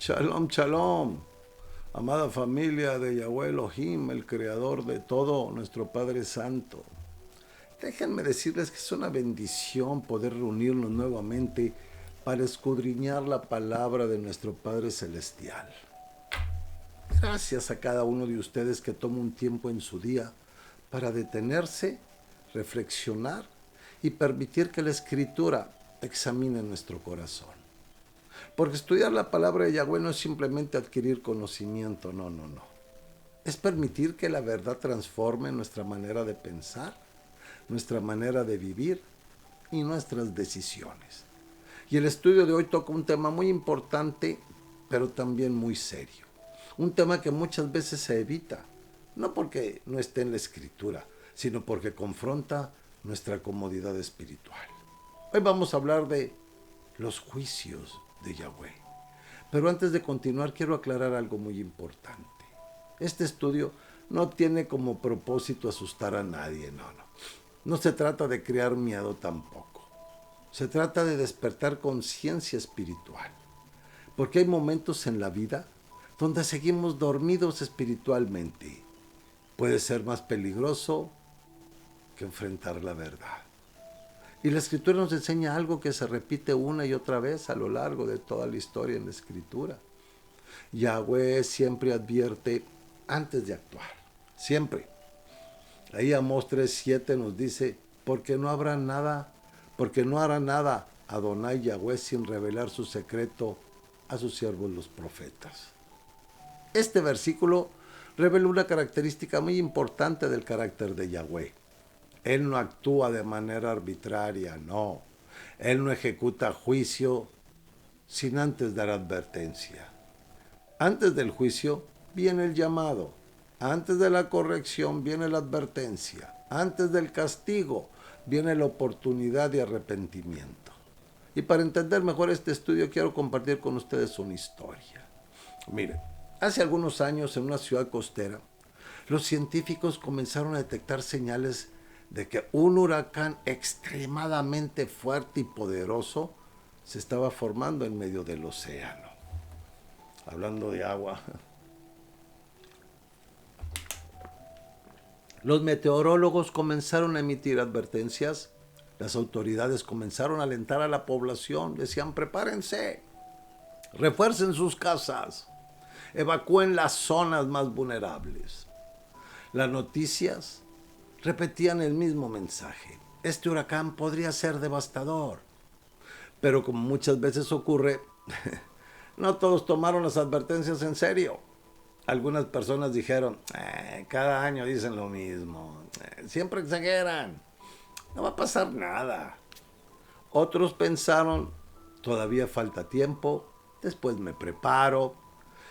Shalom, shalom. Amada familia de Yahweh Elohim, el creador de todo, nuestro Padre Santo. Déjenme decirles que es una bendición poder reunirnos nuevamente para escudriñar la palabra de nuestro Padre Celestial. Gracias a cada uno de ustedes que toma un tiempo en su día para detenerse, reflexionar y permitir que la Escritura examine nuestro corazón. Porque estudiar la palabra de Yahweh no es simplemente adquirir conocimiento, no. Es permitir que la verdad transforme nuestra manera de pensar, nuestra manera de vivir y nuestras decisiones. Y el estudio de hoy toca un tema muy importante, pero también muy serio. Un tema que muchas veces se evita, no porque no esté en la Escritura, sino porque confronta nuestra comodidad espiritual. Hoy vamos a hablar de los juicios de Yahweh. Pero antes de continuar, quiero aclarar algo muy importante. Este estudio no tiene como propósito asustar a nadie, no. No se trata de crear miedo tampoco. Se trata de despertar conciencia espiritual. Porque hay momentos en la vida donde seguimos dormidos espiritualmente. Puede ser más peligroso que enfrentar la verdad. Y la Escritura nos enseña algo que se repite una y otra vez a lo largo de toda la historia en la Escritura. Yahweh siempre advierte antes de actuar. Siempre. Ahí Amós 3:7 nos dice, porque no hará nada Adonai Yahweh sin revelar su secreto a sus siervos los profetas. Este versículo revela una característica muy importante del carácter de Yahweh. Él no actúa de manera arbitraria, no. Él no ejecuta juicio sin antes dar advertencia. Antes del juicio viene el llamado. Antes de la corrección viene la advertencia. Antes del castigo viene la oportunidad de arrepentimiento. Y para entender mejor este estudio quiero compartir con ustedes una historia. Miren, hace algunos años en una ciudad costera, los científicos comenzaron a detectar señales de que un huracán extremadamente fuerte y poderoso se estaba formando en medio del océano. Hablando de agua. Los meteorólogos comenzaron a emitir advertencias. Las autoridades comenzaron a alentar a la población. Decían, prepárense, refuercen sus casas, evacúen las zonas más vulnerables. Las noticias repetían el mismo mensaje. Este huracán podría ser devastador. Pero como muchas veces ocurre, no todos tomaron las advertencias en serio. Algunas personas dijeron, cada año dicen lo mismo, siempre exageran, no va a pasar nada. Otros pensaron, todavía falta tiempo, después me preparo,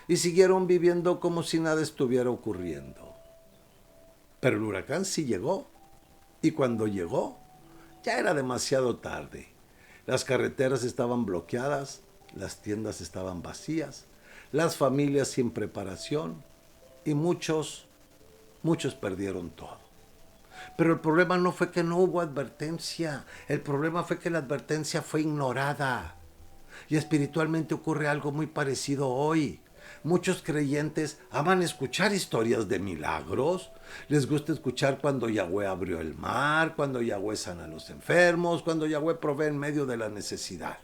y siguieron viviendo como si nada estuviera ocurriendo. Pero el huracán sí llegó, y cuando llegó, ya era demasiado tarde. Las carreteras estaban bloqueadas, las tiendas estaban vacías, las familias sin preparación, y muchos perdieron todo. Pero el problema no fue que no hubo advertencia, el problema fue que la advertencia fue ignorada. Y espiritualmente ocurre algo muy parecido hoy. Muchos creyentes aman escuchar historias de milagros. Les gusta escuchar cuando Yahweh abrió el mar, cuando Yahweh sana a los enfermos, cuando Yahweh provee en medio de la necesidad.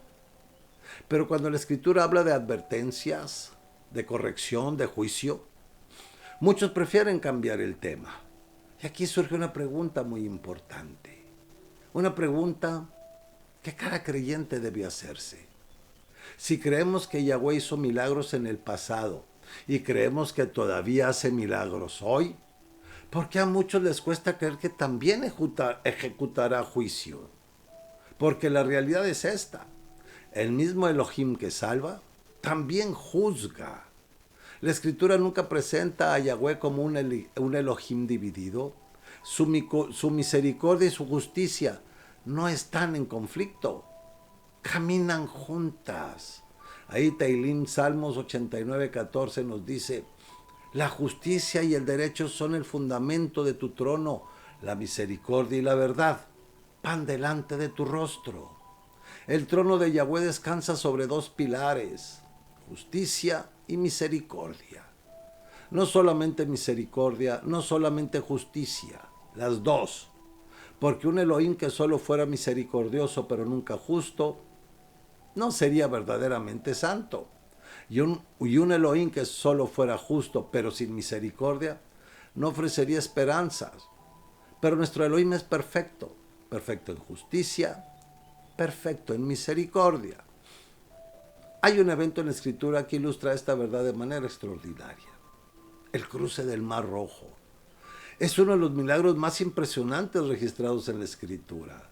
Pero cuando la Escritura habla de advertencias, de corrección, de juicio, muchos prefieren cambiar el tema. Y aquí surge una pregunta muy importante. Una pregunta que cada creyente debe hacerse. Si creemos que Yahweh hizo milagros en el pasado y creemos que todavía hace milagros hoy, ¿por qué a muchos les cuesta creer que también ejecutará juicio? Porque la realidad es esta. El mismo Elohim que salva, también juzga. La Escritura nunca presenta a Yahweh como un Elohim dividido. Su misericordia y su justicia no están en conflicto. Caminan juntas. Ahí Teilim, Salmos 89:14 nos dice, la justicia y el derecho son el fundamento de tu trono, la misericordia y la verdad van delante de tu rostro. El trono de Yahweh descansa sobre dos pilares, justicia y misericordia. No solamente misericordia, no solamente justicia, las dos. Porque un Elohim que solo fuera misericordioso pero nunca justo, no sería verdaderamente santo. Y un Elohim que solo fuera justo pero sin misericordia, no ofrecería esperanzas. Pero nuestro Elohim es perfecto, perfecto en justicia, perfecto en misericordia. Hay un evento en la Escritura que ilustra esta verdad de manera extraordinaria. El cruce del Mar Rojo. Es uno de los milagros más impresionantes registrados en la Escritura.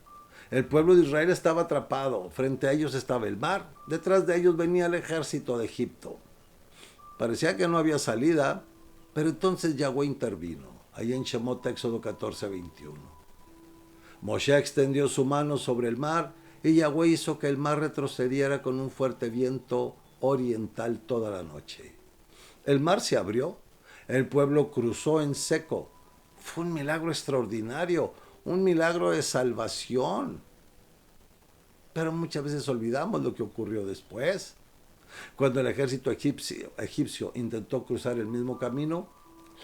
El pueblo de Israel estaba atrapado, frente a ellos estaba el mar, detrás de ellos venía el ejército de Egipto. Parecía que no había salida, pero entonces Yahweh intervino, ahí en Shemot, Éxodo 14:21. Moshe extendió su mano sobre el mar y Yahweh hizo que el mar retrocediera con un fuerte viento oriental toda la noche. El mar se abrió, el pueblo cruzó en seco. Fue un milagro extraordinario, un milagro de salvación. Pero muchas veces olvidamos lo que ocurrió después. Cuando el ejército egipcio intentó cruzar el mismo camino,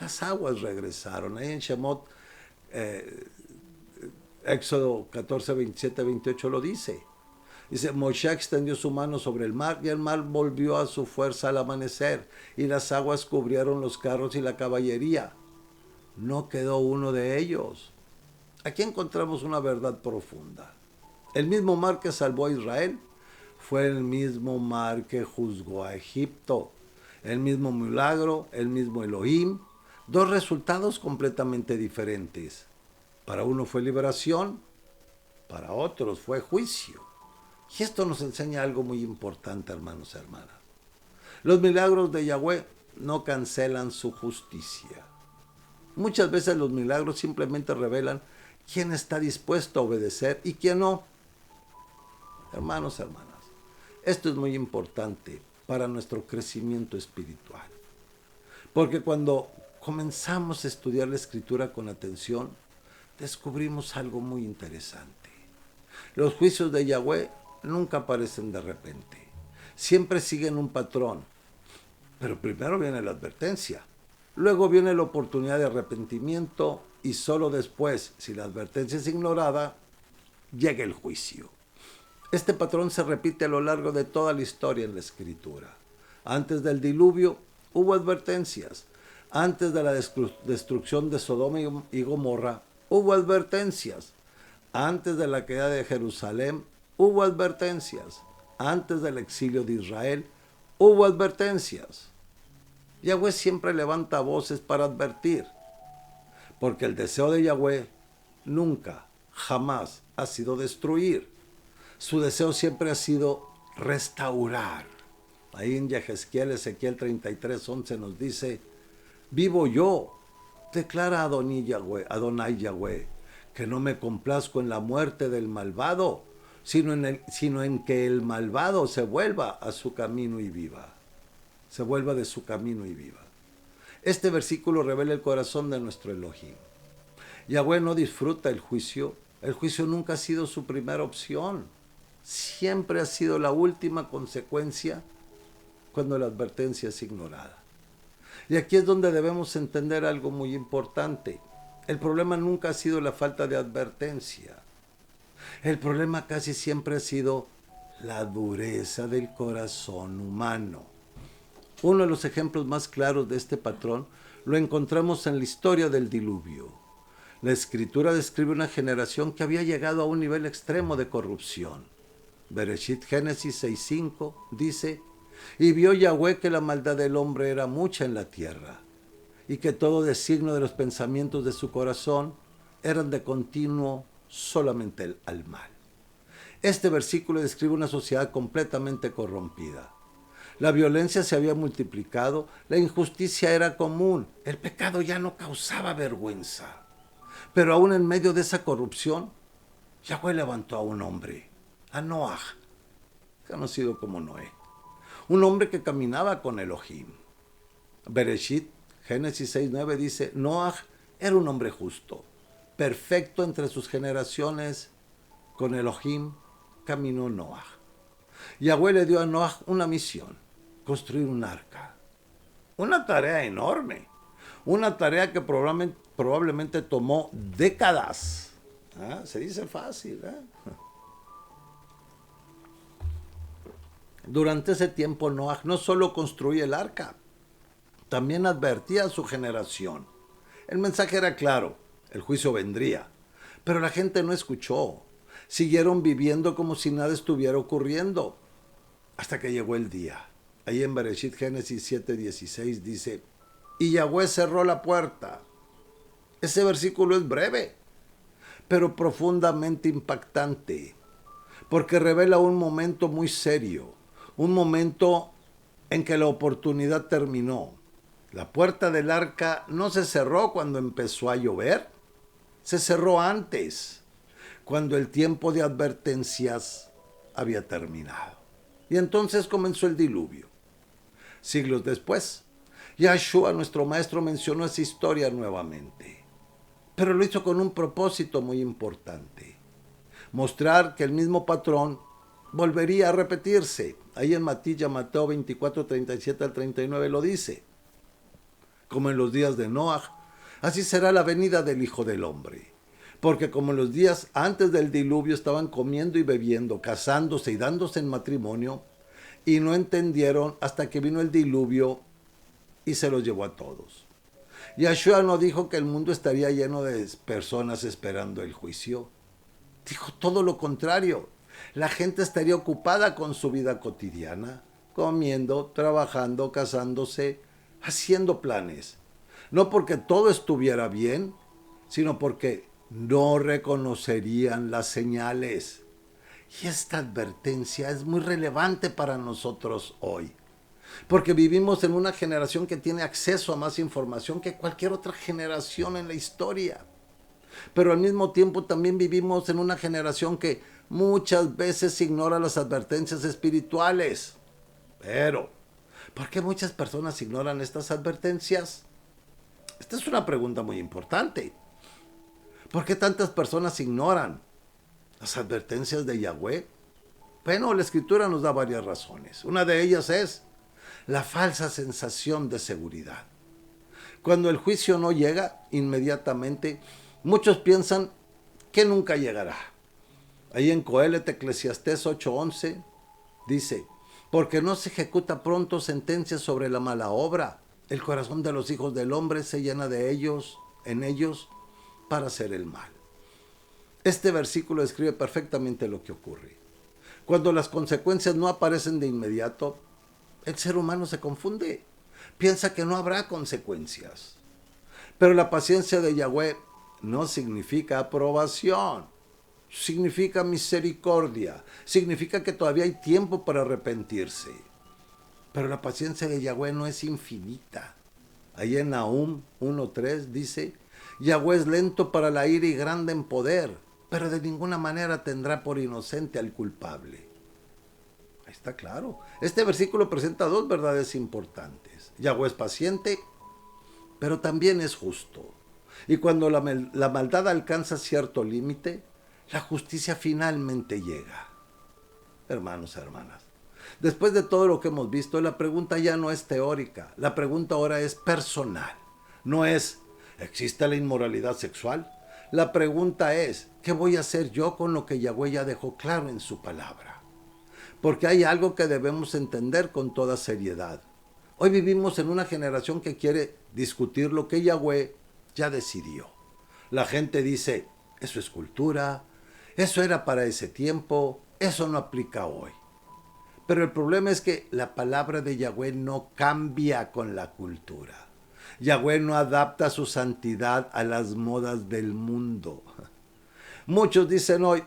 las aguas regresaron. Ahí en Shemot, Éxodo 14, 27, 28 lo dice. Dice, Moshe extendió su mano sobre el mar y el mar volvió a su fuerza al amanecer y las aguas cubrieron los carros y la caballería. No quedó uno de ellos. Aquí encontramos una verdad profunda. El mismo mar que salvó a Israel fue el mismo mar que juzgó a Egipto. El mismo milagro, el mismo Elohim. Dos resultados completamente diferentes. Para uno fue liberación, para otros fue juicio. Y esto nos enseña algo muy importante, hermanos y hermanas. Los milagros de Yahweh no cancelan su justicia. Muchas veces los milagros simplemente revelan quién está dispuesto a obedecer y quién no. Hermanos y hermanas, esto es muy importante para nuestro crecimiento espiritual. Porque cuando comenzamos a estudiar la Escritura con atención, descubrimos algo muy interesante. Los juicios de Yahweh nunca aparecen de repente. Siempre siguen un patrón. Pero primero viene la advertencia. Luego viene la oportunidad de arrepentimiento y solo después, si la advertencia es ignorada, llega el juicio. Este patrón se repite a lo largo de toda la historia en la Escritura. Antes del diluvio hubo advertencias. Antes de la destrucción de Sodoma y Gomorra hubo advertencias. Antes de la caída de Jerusalén hubo advertencias. Antes del exilio de Israel hubo advertencias. Yahweh siempre levanta voces para advertir, porque el deseo de Yahweh nunca, jamás ha sido destruir. Su deseo siempre ha sido restaurar. Ahí en Ezequiel 33:11 nos dice, vivo yo, declara Adonai Yahweh, que no me complazco en la muerte del malvado, sino en que el malvado se vuelva a su camino y viva. Se vuelva de su camino y viva. Este versículo revela el corazón de nuestro Elohim. Yahweh no disfruta el juicio nunca ha sido su primera opción. Siempre ha sido la última consecuencia cuando la advertencia es ignorada. Y aquí es donde debemos entender algo muy importante. El problema nunca ha sido la falta de advertencia. El problema casi siempre ha sido la dureza del corazón humano. Uno de los ejemplos más claros de este patrón lo encontramos en la historia del diluvio. La Escritura describe una generación que había llegado a un nivel extremo de corrupción. Bereshit Génesis 6:5 dice, y vio Yahweh que la maldad del hombre era mucha en la tierra, y que todo designio de los pensamientos de su corazón eran de continuo solamente al mal. Este versículo describe una sociedad completamente corrompida. La violencia se había multiplicado, la injusticia era común, el pecado ya no causaba vergüenza. Pero aún en medio de esa corrupción, Yahweh levantó a un hombre, a Noah, conocido como Noé. Un hombre que caminaba con Elohim. Bereshit, Génesis 6:9 dice, Noah era un hombre justo, perfecto entre sus generaciones, con Elohim caminó Noah. Yahweh le dio a Noah una misión, construir un arca. Una tarea enorme. Una tarea que probablemente tomó décadas. Se dice fácil. Durante ese tiempo Noaj no solo construía el arca, también advertía a su generación. El mensaje era claro, el juicio vendría, pero la gente no escuchó. Siguieron viviendo como si nada estuviera ocurriendo, hasta que llegó el día. Ahí en Bereshit, Génesis 7:16 dice, y Yahweh cerró la puerta. Ese versículo es breve, pero profundamente impactante, porque revela un momento muy serio, un momento en que la oportunidad terminó. La puerta del arca no se cerró cuando empezó a llover, se cerró antes, cuando el tiempo de advertencias había terminado. Y entonces comenzó el diluvio. Siglos después, Yahshua, nuestro maestro, mencionó esa historia nuevamente, pero lo hizo con un propósito muy importante: mostrar que el mismo patrón volvería a repetirse. Ahí en Mateo 24, 37 al 39 lo dice. Como en los días de Noaj, así será la venida del Hijo del Hombre. Porque como en los días antes del diluvio estaban comiendo y bebiendo, casándose y dándose en matrimonio, y no entendieron hasta que vino el diluvio y se los llevó a todos. Yahshua no dijo que el mundo estaría lleno de personas esperando el juicio. Dijo todo lo contrario. La gente estaría ocupada con su vida cotidiana, comiendo, trabajando, casándose, haciendo planes. No porque todo estuviera bien, sino porque no reconocerían las señales. Y esta advertencia es muy relevante para nosotros hoy, porque vivimos en una generación que tiene acceso a más información que cualquier otra generación en la historia. Pero al mismo tiempo también vivimos en una generación que muchas veces ignora las advertencias espirituales. Pero, ¿por qué muchas personas ignoran estas advertencias? Esta es una pregunta muy importante. ¿Por qué tantas personas ignoran las advertencias de Yahweh? Bueno, la Escritura nos da varias razones. Una de ellas es la falsa sensación de seguridad. Cuando el juicio no llega inmediatamente, muchos piensan que nunca llegará. Ahí en Coelet, Eclesiastés 8:11, dice, porque no se ejecuta pronto sentencia sobre la mala obra. El corazón de los hijos del hombre se llena de ellos, en ellos, para hacer el mal. Este versículo describe perfectamente lo que ocurre. Cuando las consecuencias no aparecen de inmediato, el ser humano se confunde. Piensa que no habrá consecuencias. Pero la paciencia de Yahweh no significa aprobación. Significa misericordia. Significa que todavía hay tiempo para arrepentirse. Pero la paciencia de Yahweh no es infinita. Ahí en Nahum 1:3 dice, Yahweh es lento para la ira y grande en poder, pero de ninguna manera tendrá por inocente al culpable. Ahí está claro. Este versículo presenta dos verdades importantes. Yahweh es paciente, pero también es justo. Y cuando la maldad alcanza cierto límite, la justicia finalmente llega. Hermanos, hermanas, después de todo lo que hemos visto, la pregunta ya no es teórica. La pregunta ahora es personal. No es, ¿existe la inmoralidad sexual? La pregunta es, ¿qué voy a hacer yo con lo que Yahweh ya dejó claro en su palabra? Porque hay algo que debemos entender con toda seriedad. Hoy vivimos en una generación que quiere discutir lo que Yahweh ya decidió. La gente dice, eso es cultura, eso era para ese tiempo, eso no aplica hoy. Pero el problema es que la palabra de Yahweh no cambia con la cultura. Yahweh no adapta su santidad a las modas del mundo. Muchos dicen hoy,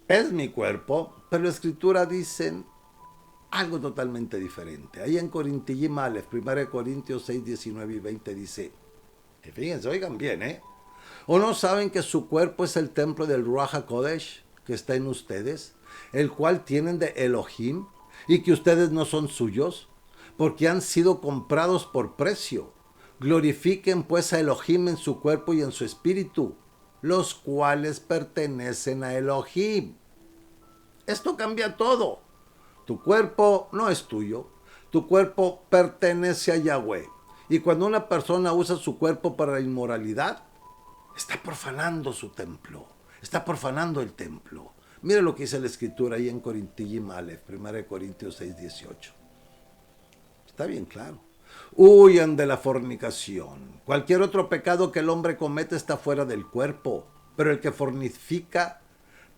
es mi cuerpo, pero la Escritura dicen algo totalmente diferente. Ahí en Corintiyim Aleph, 1 Corintios 6, 19 y 20 dice, y fíjense, oigan bien, ¿o no saben que su cuerpo es el templo del Ruach HaKodesh que está en ustedes, el cual tienen de Elohim, y que ustedes no son suyos, porque han sido comprados por precio? Glorifiquen pues a Elohim en su cuerpo y en su espíritu, los cuales pertenecen a Elohim. Esto cambia todo. Tu cuerpo no es tuyo. Tu cuerpo pertenece a Yahweh. Y cuando una persona usa su cuerpo para la inmoralidad, está profanando su templo. Está profanando el templo. Mire lo que dice la escritura ahí en Corintiyim Aleph, 1 Corintios 6, 18. Está bien claro. Huyan de la fornicación. Cualquier otro pecado que el hombre comete está fuera del cuerpo. Pero el que fornifica,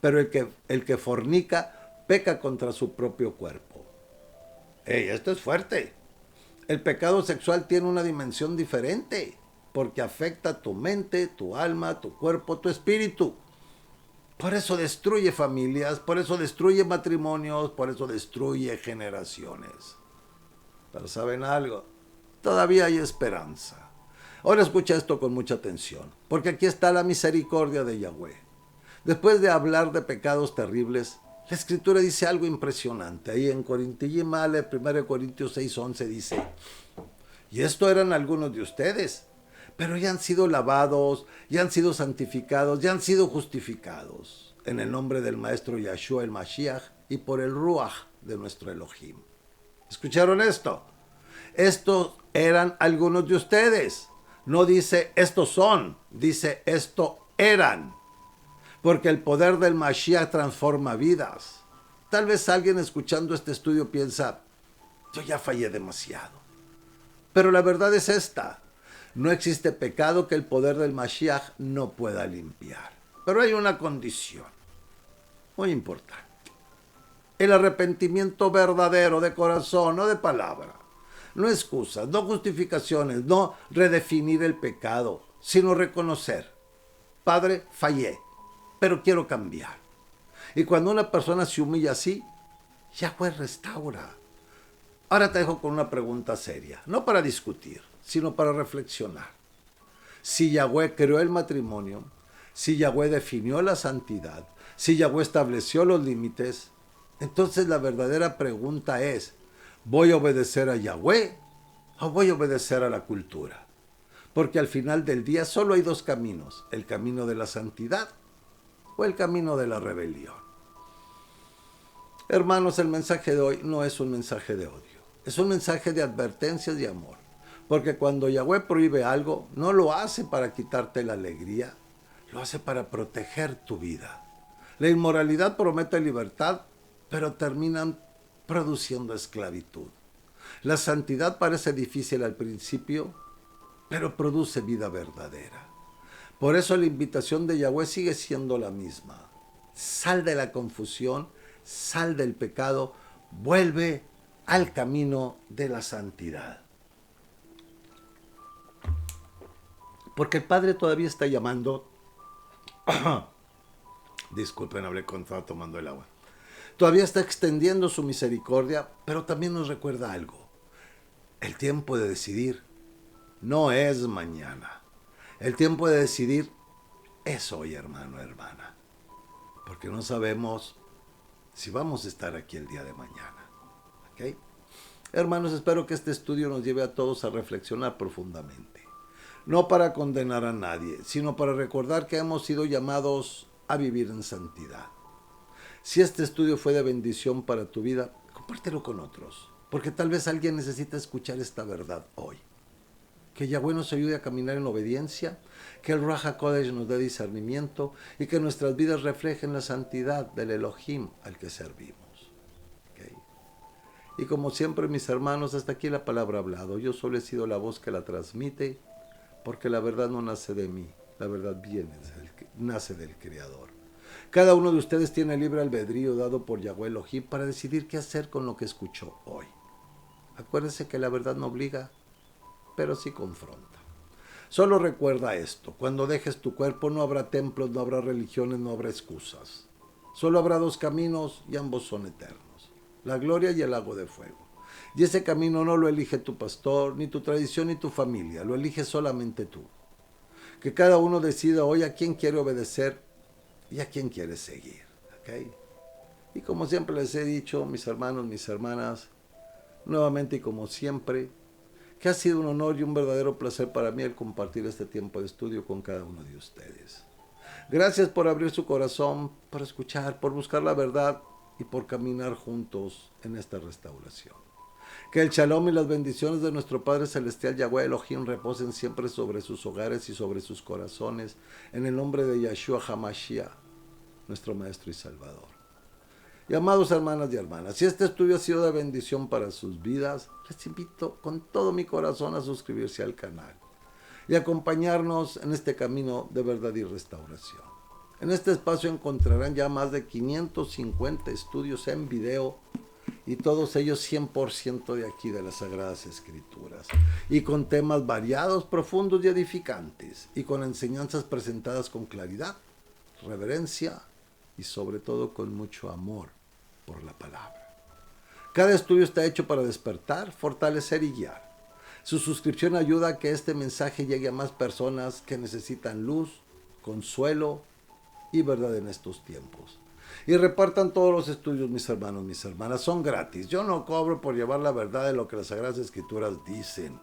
el que fornica, peca contra su propio cuerpo. ¡Ey, esto es fuerte! El pecado sexual tiene una dimensión diferente, porque afecta tu mente, tu alma, tu cuerpo, tu espíritu. Por eso destruye familias, por eso destruye matrimonios, por eso destruye generaciones. Pero ¿saben algo? Todavía hay esperanza. Ahora escucha esto con mucha atención, porque aquí está la misericordia de Yahweh. Después de hablar de pecados terribles, la Escritura dice algo impresionante. Ahí en Corintiyim Aleph, 1 Corintios 6:11 dice: y esto eran algunos de ustedes, pero ya han sido lavados, ya han sido santificados, ya han sido justificados en el nombre del Maestro Yahshua el Mashiach y por el Ruach de nuestro Elohim. ¿Escucharon esto? Estos eran algunos de ustedes. No dice estos son, dice esto eran. Porque el poder del Mashiach transforma vidas. Tal vez alguien escuchando este estudio piensa: yo ya fallé demasiado. Pero la verdad es esta: no existe pecado que el poder del Mashiach no pueda limpiar. Pero hay una condición muy importante: el arrepentimiento verdadero de corazón, no de palabra. No excusas, no justificaciones, no redefinir el pecado, sino reconocer: Padre, fallé, pero quiero cambiar. Y cuando una persona se humilla así, Yahweh restaura. Ahora te dejo con una pregunta seria, no para discutir, sino para reflexionar. Si Yahweh creó el matrimonio, si Yahweh definió la santidad, si Yahweh estableció los límites, entonces la verdadera pregunta es: ¿voy a obedecer a Yahweh o voy a obedecer a la cultura? Porque al final del día solo hay dos caminos: el camino de la santidad o el camino de la rebelión. Hermanos, el mensaje de hoy no es un mensaje de odio, es un mensaje de advertencias y amor. Porque cuando Yahweh prohíbe algo, no lo hace para quitarte la alegría, lo hace para proteger tu vida. La inmoralidad promete libertad, pero terminan produciendo esclavitud. La santidad parece difícil al principio, pero produce vida verdadera. Por eso la invitación de Yahweh sigue siendo la misma: sal de la confusión, sal del pecado, vuelve al camino de la santidad. Porque el Padre todavía está llamando. Disculpen, hablé cuando estaba tomando el agua. Todavía está extendiendo su misericordia, pero también nos recuerda algo: el tiempo de decidir no es mañana. El tiempo de decidir es hoy, hermano, hermana. Porque no sabemos si vamos a estar aquí el día de mañana. ¿Ok? Hermanos, espero que este estudio nos lleve a todos a reflexionar profundamente. No para condenar a nadie, sino para recordar que hemos sido llamados a vivir en santidad. Si este estudio fue de bendición para tu vida, compártelo con otros, porque tal vez alguien necesita escuchar esta verdad hoy. Que Yahweh nos ayude a caminar en obediencia, que el Ruach HaKodesh nos dé discernimiento y que nuestras vidas reflejen la santidad del Elohim al que servimos. ¿Okay? Y como siempre, mis hermanos, hasta aquí la palabra hablado. Yo solo he sido la voz que la transmite, porque la verdad no nace de mí, la verdad nace del Creador. Cada uno de ustedes tiene libre albedrío dado por Yahweh Elohim para decidir qué hacer con lo que escuchó hoy. Acuérdense que la verdad no obliga, pero sí confronta. Solo recuerda esto: cuando dejes tu cuerpo no habrá templos, no habrá religiones, no habrá excusas. Solo habrá dos caminos y ambos son eternos: la gloria y el lago de fuego. Y ese camino no lo elige tu pastor, ni tu tradición, ni tu familia, lo eliges solamente tú. Que cada uno decida hoy a quién quiere obedecer y a quién quiere seguir. ¿Okay? Y como siempre les he dicho, mis hermanos, mis hermanas, nuevamente y como siempre, que ha sido un honor y un verdadero placer para mí el compartir este tiempo de estudio con cada uno de ustedes. Gracias por abrir su corazón, por escuchar, por buscar la verdad y por caminar juntos en esta restauración. Que el shalom y las bendiciones de nuestro Padre Celestial Yahweh Elohim reposen siempre sobre sus hogares y sobre sus corazones, en el nombre de Yeshua HaMashiach, nuestro Maestro y Salvador. Y amados hermanas y hermanas, si este estudio ha sido de bendición para sus vidas, les invito con todo mi corazón a suscribirse al canal y acompañarnos en este camino de verdad y restauración. En este espacio encontrarán ya más de 550 estudios en video y todos ellos 100% de aquí de las Sagradas Escrituras y con temas variados, profundos y edificantes y con enseñanzas presentadas con claridad, reverencia y sobre todo con mucho amor por la palabra. Cada estudio está hecho para despertar, fortalecer y guiar. Su suscripción ayuda a que este mensaje llegue a más personas que necesitan luz, consuelo y verdad en estos tiempos. Y repartan todos los estudios, mis hermanos, mis hermanas, son gratis. Yo no cobro por llevar la verdad de lo que las Sagradas Escrituras dicen.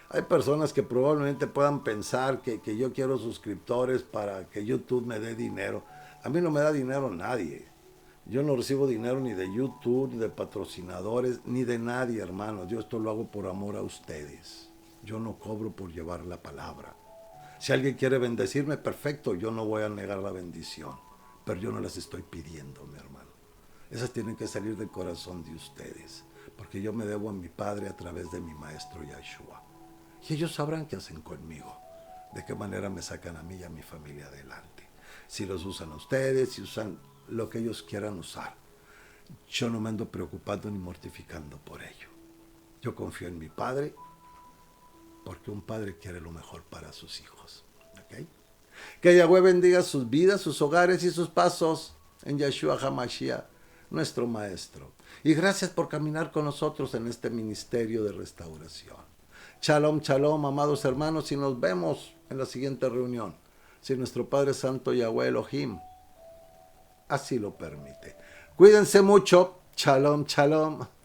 Hay personas que probablemente puedan pensar que yo quiero suscriptores para que YouTube me dé dinero. A mí no me da dinero nadie. Yo no recibo dinero ni de YouTube, ni de patrocinadores, ni de nadie, hermanos. Yo esto lo hago por amor a ustedes. Yo no cobro por llevar la palabra. Si alguien quiere bendecirme, perfecto, yo no voy a negar la bendición. Pero yo no las estoy pidiendo, mi hermano. Esas tienen que salir del corazón de ustedes. Porque yo me debo a mi Padre a través de mi Maestro Yahshua. Y ellos sabrán qué hacen conmigo. De qué manera me sacan a mí y a mi familia adelante. Si los usan a ustedes, si usan lo que ellos quieran usar. Yo no me ando preocupando ni mortificando por ello. Yo confío en mi Padre, porque un padre quiere lo mejor para sus hijos. ¿Okay? Que Yahweh bendiga sus vidas, sus hogares y sus pasos en Yeshua HaMashiach, nuestro Maestro. Y gracias por caminar con nosotros en este ministerio de restauración. Shalom, shalom, amados hermanos, y nos vemos en la siguiente reunión, si nuestro Padre Santo Yahweh Elohim así lo permite. Cuídense mucho. Shalom, shalom.